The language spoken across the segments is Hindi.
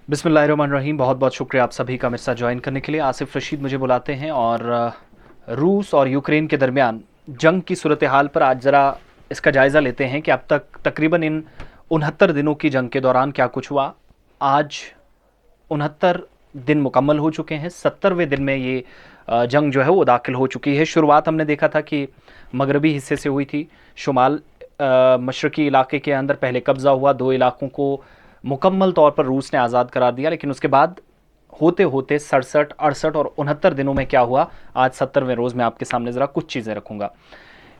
बिस्मिल्लाहिर्रहमानिर्रहीम। बहुत बहुत शुक्रिया आप सभी का मेरे साथ ज्वाइन करने के लिए। आसिफ रशीद मुझे बुलाते हैं और रूस और यूक्रेन के दरमियान जंग की सूरत हाल पर आज ज़रा इसका जायज़ा लेते हैं कि अब तक तकरीबन इन 69 दिनों की जंग के दौरान क्या कुछ हुआ। आज 69 दिन मुकम्मल हो चुके हैं। 70वें दिन में ये जंग जो है वो दाखिल हो चुकी है। शुरुआत हमने देखा था कि मगरबी हिस्से से हुई थी। शुमाल मशरक़ी इलाके के अंदर पहले कब्ज़ा हुआ, 2 इलाकों को मुकम्मल तौर पर रूस ने आज़ाद करार दिया, लेकिन उसके बाद होते होते 67, 68 और 69 दिनों में क्या हुआ, आज 70वें रोज़ में आपके सामने ज़रा कुछ चीज़ें रखूँगा।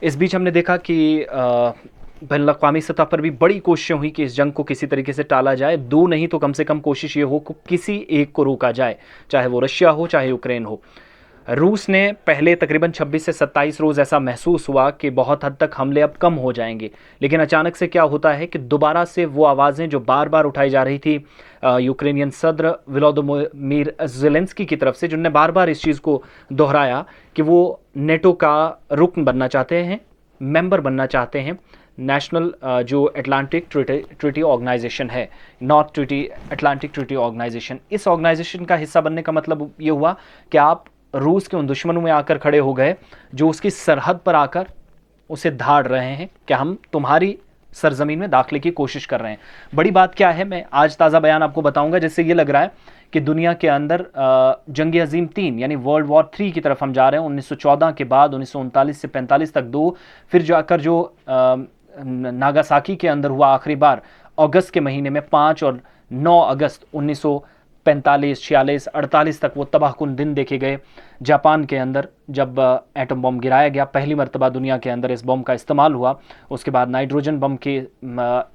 इस बीच हमने देखा कि बैनुल-अक़वामी सतह पर भी बड़ी कोशिशें हुई कि इस जंग को किसी तरीके से टाला जाए। दो नहीं तो कम से कम कोशिश ये हो कि किसी एक को रोका जाए, चाहे वो रशिया हो चाहे यूक्रेन हो। रूस ने पहले तकरीबन 26 से 27 रोज़ ऐसा महसूस हुआ कि बहुत हद तक हमले अब कम हो जाएंगे, लेकिन अचानक से क्या होता है कि दोबारा से वो आवाज़ें जो बार बार उठाई जा रही थी यूक्रेनियन सदर वोलोदिमीर ज़ेलेंस्की की तरफ से, जिनने बार बार इस चीज़ को दोहराया कि वो नेटो का रुकन बनना चाहते हैं, मेंबर बनना चाहते हैं। नेशनल जो अटलांटिक ट्रीटी ऑर्गेनाइजेशन है, north treaty Atlantic treaty organisation, इस ऑर्गेनाइजेशन का हिस्सा बनने का मतलब ये हुआ कि आप रूस के उन दुश्मनों में आकर खड़े हो गए जो उसकी सरहद पर आकर उसे धाड़ रहे हैं कि हम तुम्हारी सरजमीन में दाखिले की कोशिश कर रहे हैं। बड़ी बात क्या है, मैं आज ताज़ा बयान आपको बताऊंगा, जिससे ये लग रहा है कि दुनिया के अंदर जंग अजीम 3 यानी वर्ल्ड वॉर 3 की तरफ हम जा रहे हैं। 1914 के बाद 1939 से 45 तक दो, फिर जाकर जो नागासाकी के अंदर हुआ आखिरी बार अगस्त के महीने में 5 और 9 अगस्त 1945, 46, 48 तक वो तबाहकुन दिन देखे गए। जापान के अंदर जब एटम बम गिराया गया, पहली मरतबा दुनिया के अंदर इस बम का इस्तेमाल हुआ। उसके बाद नाइट्रोजन बम के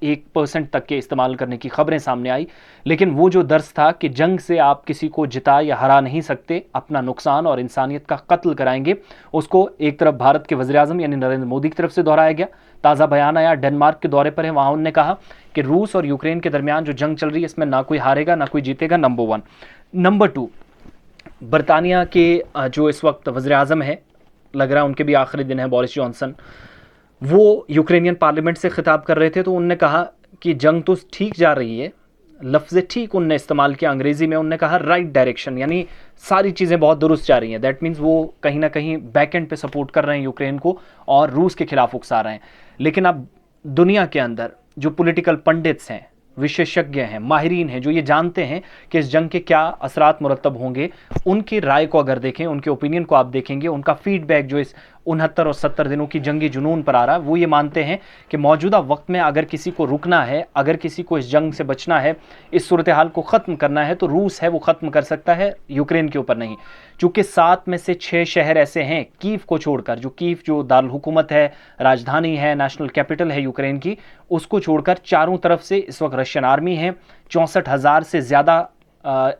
1% तक के इस्तेमाल करने की खबरें सामने आई। लेकिन वो जो दर्स था कि जंग से आप किसी को जिता या हरा नहीं सकते, अपना नुकसान और इंसानियत का कत्ल कराएंगे, उसको एक तरफ भारत के वज़ीर आज़म यानी नरेंद्र मोदी की तरफ से दोहराया गया। ताज़ा बयान आया, डेनमार्क के दौरे पर है, वहाँ उन्होंने कहा कि रूस और यूक्रेन के दरमियान जो जंग चल रही है इसमें ना कोई हारेगा ना कोई जीतेगा, नंबर 1। नंबर 2, बरतानिया के जो इस वक्त वज़ीर आज़म है, लग रहा है उनके भी आखिरी दिन है, बोरिस जॉनसन, वो यूक्रेनियन पार्लियामेंट से खिताब कर रहे थे तो उनने कहा कि जंग तो ठीक जा रही है, लफ्ज़ ठीक उनने इस्तेमाल किया अंग्रेज़ी में, उनने कहा राइट डायरेक्शन, यानी सारी चीज़ें बहुत दुरुस्त जा रही हैं। दैट मीन्स वो कहीं ना कहीं बैक एंड पे सपोर्ट कर रहे हैं यूक्रेन को और रूस के खिलाफ उकसा रहे हैं। लेकिन अब दुनिया के अंदर जो पॉलिटिकल पंडित्स हैं, विशेषज्ञ हैं, माहिरीन हैं, जो ये जानते हैं कि इस जंग के क्या असरात मुरतब होंगे, उनकी राय को अगर देखें, उनके ओपिनियन को आप देखेंगे, उनका फीडबैक जो इस 69 और 70 दिनों की जंगी जुनून पर आ रहा है, वो ये मानते हैं कि मौजूदा वक्त में अगर किसी को रुकना है, अगर किसी को इस जंग से बचना है, इस सूरत हाल को ख़त्म करना है, तो रूस है वो ख़त्म कर सकता है, यूक्रेन के ऊपर नहीं। चूँकि 7 में से 6 शहर ऐसे हैं कीव को छोड़कर, जो कीव जो दारुल हुकूमत है, राजधानी है, नेशनल कैपिटल है यूक्रेन की, उसको छोड़कर चारों तरफ से इस वक्त रशियन आर्मी है। 64,000 से ज़्यादा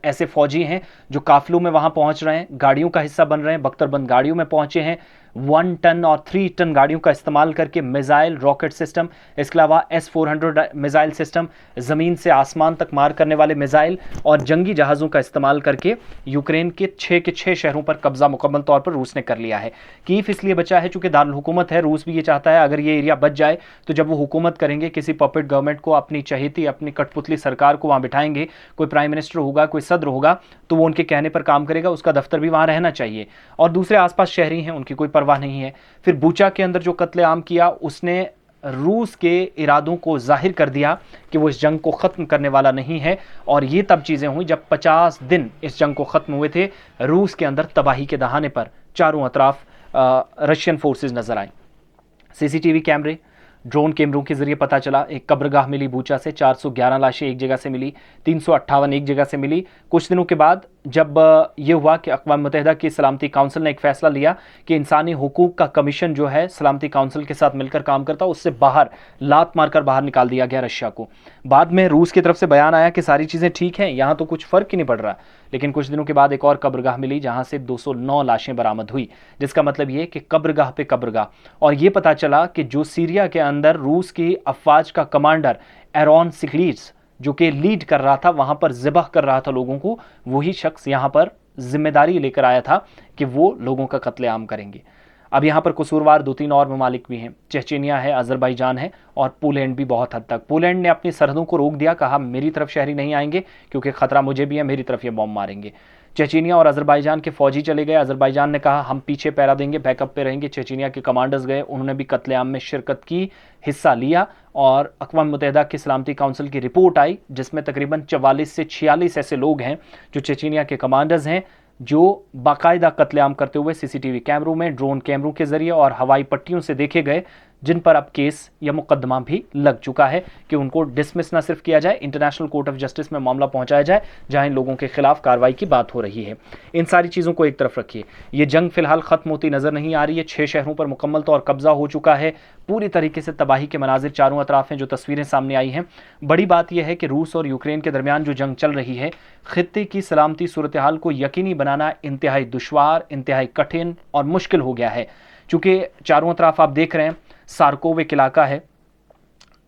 ऐसे फौजी हैं जो काफिलों में वहां पहुंच रहे हैं, गाड़ियों का हिस्सा बन रहे हैं, बख्तरबंद गाड़ियों में पहुंचे हैं। 1 टन और 3 टन गाड़ियों का इस्तेमाल करके मिसाइल, रॉकेट सिस्टम, इसके अलावा S-400 मिसाइल सिस्टम, ज़मीन से आसमान तक मार करने वाले मिसाइल और जंगी जहाज़ों का इस्तेमाल करके यूक्रेन के 6 शहरों पर कब्जा मुकम्मल तौर पर रूस ने कर लिया है। कीव इसलिए बचा है चूंकि दारुल हुकूमत है। रूस भी ये चाहता है अगर ये एरिया बच जाए तो जब वो हुकूमत करेंगे, किसी पपेट गवर्नमेंट को, अपनी चहेती, अपनी कठपुतली सरकार को वहाँ बिठाएंगे, कोई प्राइम मिनिस्टर होगा, कोई सदर होगा, तो वो उनके कहने पर काम करेगा, उसका दफ्तर भी वहाँ रहना चाहिए। और दूसरे आसपास शहरी हैं, उनकी कोई परवाह नहीं है। फिर बूचा के अंदर जो कत्लेआम किया, उसने रूस के इरादों को जाहिर कर दिया कि वो इस जंग को ख़त्म करने वाला नहीं है। और ये तब चीज़ें हुई जब 50 दिन इस जंग को ख़त्म हुए थे, रूस के अंदर तबाही के दहाने पर चारों अतराफ रशियन फोर्सेस नज़र आए। सीसीटीवी कैमरे, ड्रोन कैमरों के जरिए पता चला, एक कब्रगाह मिली बूचा से, 411 लाशें एक जगह से मिली, 358 एक जगह से मिली। कुछ दिनों के बाद जब ये हुआ कि अक़वाम मुत्तहिदा की सलामती काउंसिल ने एक फ़ैसला लिया कि इंसानी हुकूक का कमीशन जो है सलामती काउंसिल के साथ मिलकर काम करता, उससे बाहर लात मारकर बाहर निकाल दिया गया रशिया को। बाद में रूस की तरफ से बयान आया कि सारी चीज़ें ठीक हैं, यहाँ तो कुछ फ़र्क ही नहीं पड़ रहा। लेकिन कुछ दिनों के बाद एक और कब्रगाह मिली जहाँ से 209 लाशें बरामद हुई, जिसका मतलब ये कि कब्रगाह पे कब्रगाह। और ये पता चला कि जो सीरिया के अंदर रूस की अफवाज का कमांडर एरोन सिक्लीट्स जो कि लीड कर रहा था, वहां पर ज़िबह कर रहा था लोगों को, वही शख्स यहां पर जिम्मेदारी लेकर आया था कि वो लोगों का कत्लेआम करेंगे। अब यहाँ पर कसूरवार 2-3 और ममालिक भी हैं, चेचेनिया है, अजरबैजान है और पोलैंड भी बहुत हद तक। पोलैंड ने अपनी सरहदों को रोक दिया, कहा मेरी तरफ शहरी नहीं आएंगे क्योंकि खतरा मुझे भी है, मेरी तरफ ये बॉम्ब मारेंगे। चेचेनिया और अजरबैजान के फौजी चले गए, अजरबैजान ने कहा हम पीछे पैरा देंगे, बैकअप पे रहेंगे। चेचेनिया के कमांडर्स गए, उन्होंने भी कत्लेआम में शिरकत की, हिस्सा लिया और अक़वाम मुत्तहिदा की सलामती काउंसिल की रिपोर्ट आई जिसमें तकरीबन 44 से 46 ऐसे लोग हैं जो चेचेनिया के कमांडर्स हैं, जो बाकायदा कत्लेआम करते हुए सीसीटीवी कैमरों में, ड्रोन कैमरों के जरिए और हवाई पट्टियों से देखे गए, जिन पर अब केस या मुकदमा भी लग चुका है कि उनको डिसमिस न सिर्फ किया जाए, इंटरनेशनल कोर्ट ऑफ जस्टिस में मामला पहुंचाया जाए जहां इन लोगों के खिलाफ कार्रवाई की बात हो रही है। इन सारी चीज़ों को एक तरफ रखिए, ये जंग फिलहाल खत्म होती नजर नहीं आ रही है। 6 शहरों पर मुकम्मल तौर कब्जा हो चुका है, पूरी तरीके से तबाही के मनाजिर चारों अतराफ हैं जो तस्वीरें सामने आई हैं। बड़ी बात यह है कि रूस और यूक्रेन के दरमियान जो जंग चल रही है, खित्ते की सलामती सूरत हाल को यकीनी बनाना इंतहाई दुश्वार, इंतहाई कठिन और मुश्किल हो गया है, चूँकि चारों तरफ आप देख रहे हैं सार्कोव एक इलाका है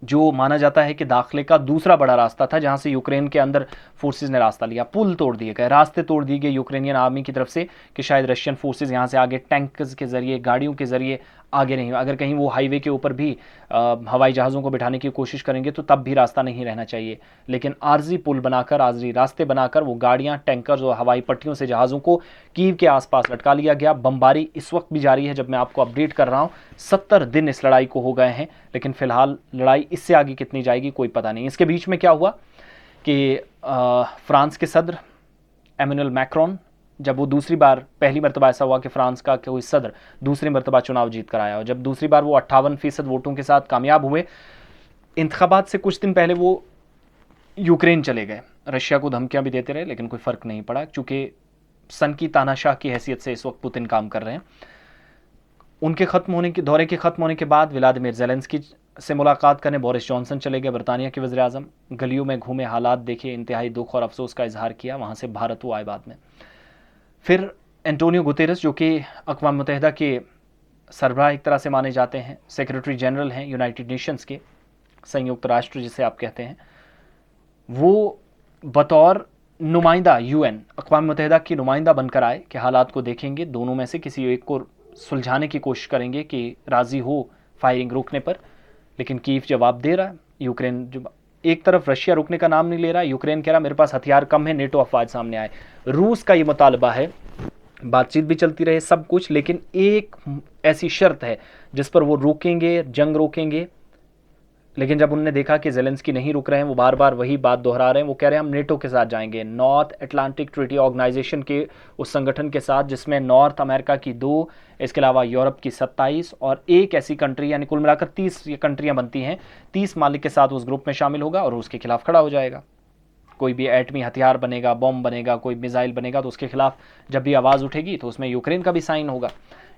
जो माना जाता है कि दाखिले का दूसरा बड़ा रास्ता था, जहां से यूक्रेन के अंदर फोर्सेस ने रास्ता लिया। पुल तोड़ दिए गए, रास्ते तोड़ दिए गए यूक्रेनियन आर्मी की तरफ से कि शायद रशियन फोर्सेस यहां से आगे टैंक्स के जरिए, गाड़ियों के जरिए आगे नहीं। अगर कहीं वो हाईवे के ऊपर भी हवाई जहाज़ों को बिठाने की कोशिश करेंगे तो तब भी रास्ता नहीं रहना चाहिए, लेकिन आर्जी पुल बनाकर, आर्जी रास्ते बनाकर वो गाड़ियाँ, टैंकर्स और हवाई पट्टियों से जहाज़ों को कीव के आसपास लटका लिया गया। बमबारी इस वक्त भी जारी है जब मैं आपको अपडेट कर रहा हूँ। 70 दिन इस लड़ाई को हो गए हैं, लेकिन फिलहाल लड़ाई इससे आगे कितनी जाएगी कोई पता नहीं। इसके बीच में क्या हुआ कि फ्रांस के सदर एमेनुअल मैक्रोन, जब वो दूसरी बार, पहली मरतबा ऐसा हुआ कि फ्रांस का कोई सदर दूसरी मरतबा चुनाव जीत कर आया, और जब दूसरी बार वो 58% वोटों के साथ कामयाब हुए, इंतखाबात से कुछ दिन पहले वो यूक्रेन चले गए। रशिया को धमकियां भी देते रहे लेकिन कोई फ़र्क नहीं पड़ा, क्योंकि सन की तानाशाह की हैसियत से इस वक्त पुतिन काम कर रहे हैं। उनके दौरे के ख़त्म होने के बाद व्लादिमीर ज़ेलेंस्की से मुलाकात करने बोरिस जॉनसन चले गए, बरतानिया के वज़ीर आज़म। गलियों में घूमे, हालात देखे, इंतहाई दुख और अफसोस का इजहार किया। वहाँ से भारत वो आए बाद में। फिर एंटोनियो गुतेरेस, जो कि अक़वाम मुत्तहिदा के सरबराह एक तरह से माने जाते हैं, सेक्रेटरी जनरल हैं यूनाइटेड नेशंस के, संयुक्त राष्ट्र जिसे आप कहते हैं, वो बतौर नुमाइंदा यूएन, अक़वाम मुत्तहिदा की नुमाइंदा बनकर आए कि हालात को देखेंगे, दोनों में से किसी एक को सुलझाने की कोशिश करेंगे कि राज़ी हो फायरिंग रोकने पर। लेकिन कीव जवाब दे रहा है, यूक्रेन जो एक तरफ रशिया रुकने का नाम नहीं ले रहा, यूक्रेन कह रहा मेरे पास हथियार कम है, नेटो अफवाज सामने आए। रूस का ये मुतालबा है बातचीत भी चलती रहे, सब कुछ, लेकिन एक ऐसी शर्त है जिस पर वो रोकेंगे, जंग रोकेंगे। लेकिन जब उन्होंने देखा कि ज़ेलेंस्की नहीं रुक रहे हैं, वो बार बार वही बात दोहरा रहे हैं, वो कह रहे हैं हम नेटो के साथ जाएंगे, नॉर्थ अटलांटिक ट्रीटी ऑर्गेनाइजेशन के उस संगठन के साथ जिसमें नॉर्थ अमेरिका की 2, इसके अलावा यूरोप की 27 और एक ऐसी कंट्री, यानी कुल मिलाकर 30 ये कंट्रियाँ बनती हैं, 30 मालिक के साथ उस ग्रुप में शामिल होगा और उसके खिलाफ खड़ा हो जाएगा। कोई भी एटमी हथियार बनेगा, बॉम्ब बनेगा, कोई मिसाइल बनेगा तो उसके खिलाफ जब भी आवाज़ उठेगी तो उसमें यूक्रेन का भी साइन होगा।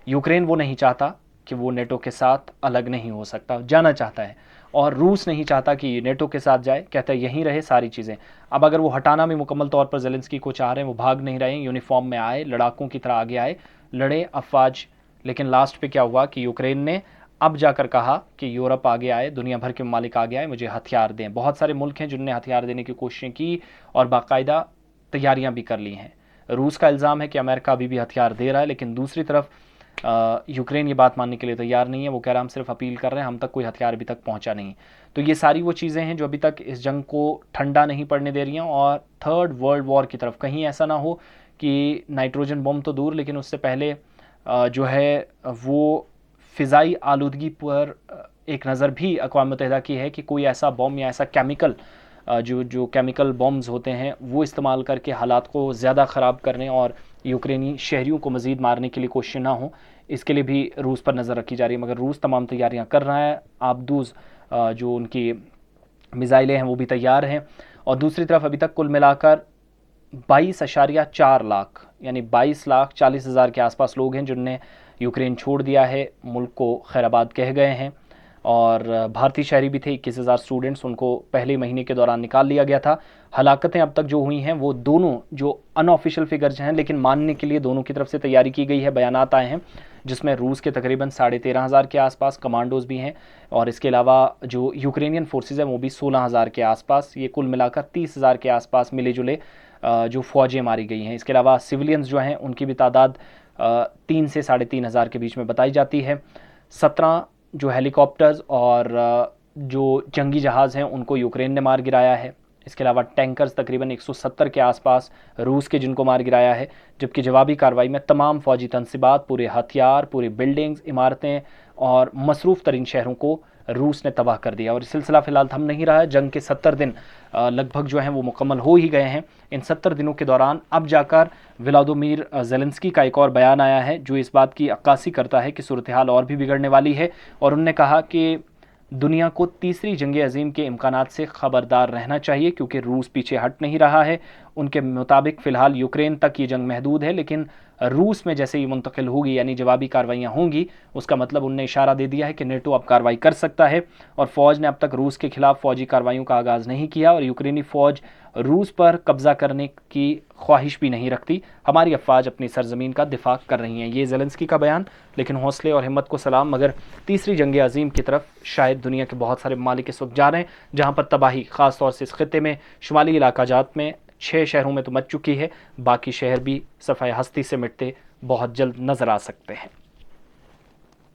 यूक्रेन वो नहीं चाहता कि वो नेटो के साथ अलग नहीं हो सकता, जाना चाहता है, और रूस नहीं चाहता कि नेटो के साथ जाए, कहता है यहीं रहे सारी चीज़ें। अब अगर वो हटाना भी मुकम्मल तौर पर ज़ेलेंस्की को चाह रहे हैं, वो भाग नहीं रहे हैं, यूनिफॉर्म में आए, लड़ाकों की तरह आगे आए, लड़े अफवाज। लेकिन लास्ट पे क्या हुआ कि यूक्रेन ने अब जाकर कहा कि यूरोप आगे आए, दुनिया भर के ममालिक आगे आए, मुझे हथियार दें। बहुत सारे मुल्क हैं जिनने हथियार देने की कोशिशें की और बाकायदा तैयारियां भी कर ली हैं। रूस का इल्ज़ाम है कि अमेरिका अभी भी हथियार दे रहा है, लेकिन दूसरी तरफ यूक्रेन ये बात मानने के लिए तैयार नहीं है। वो कह रहा है हम सिर्फ अपील कर रहे हैं, हम तक कोई हथियार अभी तक पहुंचा नहीं। तो ये सारी वो चीज़ें हैं जो अभी तक इस जंग को ठंडा नहीं पड़ने दे रही हैं और थर्ड वर्ल्ड वॉर की तरफ, कहीं ऐसा ना हो कि नाइट्रोजन बम तो दूर, लेकिन उससे पहले जो है वो फ़िज़ाई आलूदगी पर एक नज़र भी अक़वाम मुत्तहिदा की है कि कोई ऐसा बम या ऐसा केमिकल जो केमिकल बॉम्ब्स होते हैं वो इस्तेमाल करके हालात को ज़्यादा ख़राब करने और यूक्रेनी शहरियों को मज़ीद मारने के लिए कोशिश ना हो, इसके लिए भी रूस पर नज़र रखी जा रही है। मगर रूस तमाम तैयारियां कर रहा है। आबदूज़ जो उनकी मिज़ाइलें हैं वो भी तैयार हैं। और दूसरी तरफ अभी तक कुल मिलाकर 22.4 लाख यानी 22,40,000 के आसपास लोग हैं जिनने यूक्रेन छोड़ दिया है, मुल्क को खैराबाद कह गए हैं। और भारतीय शहरी भी थे, 21,000 स्टूडेंट्स, उनको पहले महीने के दौरान निकाल लिया गया था। हलाकतें अब तक जो हुई हैं वो दोनों जो अनऑफिशियल फिगर्स हैं, लेकिन मानने के लिए दोनों की तरफ से तैयारी की गई है, बयानात आए हैं जिसमें रूस के तकरीबन 13,500 के आसपास कमांडोज भी हैं, और इसके अलावा जो यूक्रेनियन फोर्सेज हैं वो भी 16,000 के आसपास। ये कुल मिलाकर 30,000 के आसपास मिले जुले जो फ़ौजें मारी गई हैं। इसके अलावा सिविलियंस जो हैं उनकी भी तादाद 3 से 3,500 के बीच में बताई जाती है। 17 जो हेलीकॉप्टर्स और जो जंगी जहाज़ हैं उनको यूक्रेन ने मार गिराया है। इसके अलावा टैंकर्स तकरीबन 170 के आसपास रूस के जिनको मार गिराया है, जबकि जवाबी कार्रवाई में तमाम फौजी तनसीबात, पूरे हथियार, पूरी बिल्डिंग्स, इमारतें और मसरूफ़ तरीन शहरों को रूस ने तबाह कर दिया। और ये सिलसिला फ़िलहाल थम नहीं रहा है। जंग के 70 दिन लगभग जो हैं वो मुकम्मल हो ही गए हैं। इन 70 दिनों के दौरान अब जाकर व्लादिमीर ज़ेलेंस्की का एक और बयान आया है जो इस बात की अक्कासी करता है कि सूरत हाल और भी बिगड़ने वाली है, और उन्होंने कहा कि दुनिया को तीसरी जंग अजीम के इम्कानात से ख़बरदार रहना चाहिए, क्योंकि रूस पीछे हट नहीं रहा है। उनके मुताबिक फ़िलहाल यूक्रेन तक ये जंग महदूद है, लेकिन रूस में जैसे ही मुंतकिल होगी यानी जवाबी कार्रवाइयाँ होंगी, उसका मतलब उनने इशारा दे दिया है कि नेटो अब कार्रवाई कर सकता है। और फ़ौज ने अब तक रूस के खिलाफ फ़ौजी कार्रवाइयों का आगाज़ नहीं किया, और यूक्रेनी फ़ौज रूस पर कब्ज़ा करने की ख्वाहिश भी नहीं रखती। हमारी अफ़वाज अपनी सरजमीन का दिफा कर रही हैं। ये ज़ेलेंस्की का बयान। लेकिन हौसले और हिम्मत को सलाम, मगर तीसरी जंग अजीम की तरफ शायद दुनिया के बहुत सारे ममालिक इस वक्त जा रहे हैं, जहाँ पर तबाही ख़ास तौर से इस खित्ते में शुमाली इलाका जात में 6 शहरों में तो मच चुकी है। बाकी शहर भी सफ़ाए हस्ती से मिटते बहुत जल्द नज़र आ सकते हैं।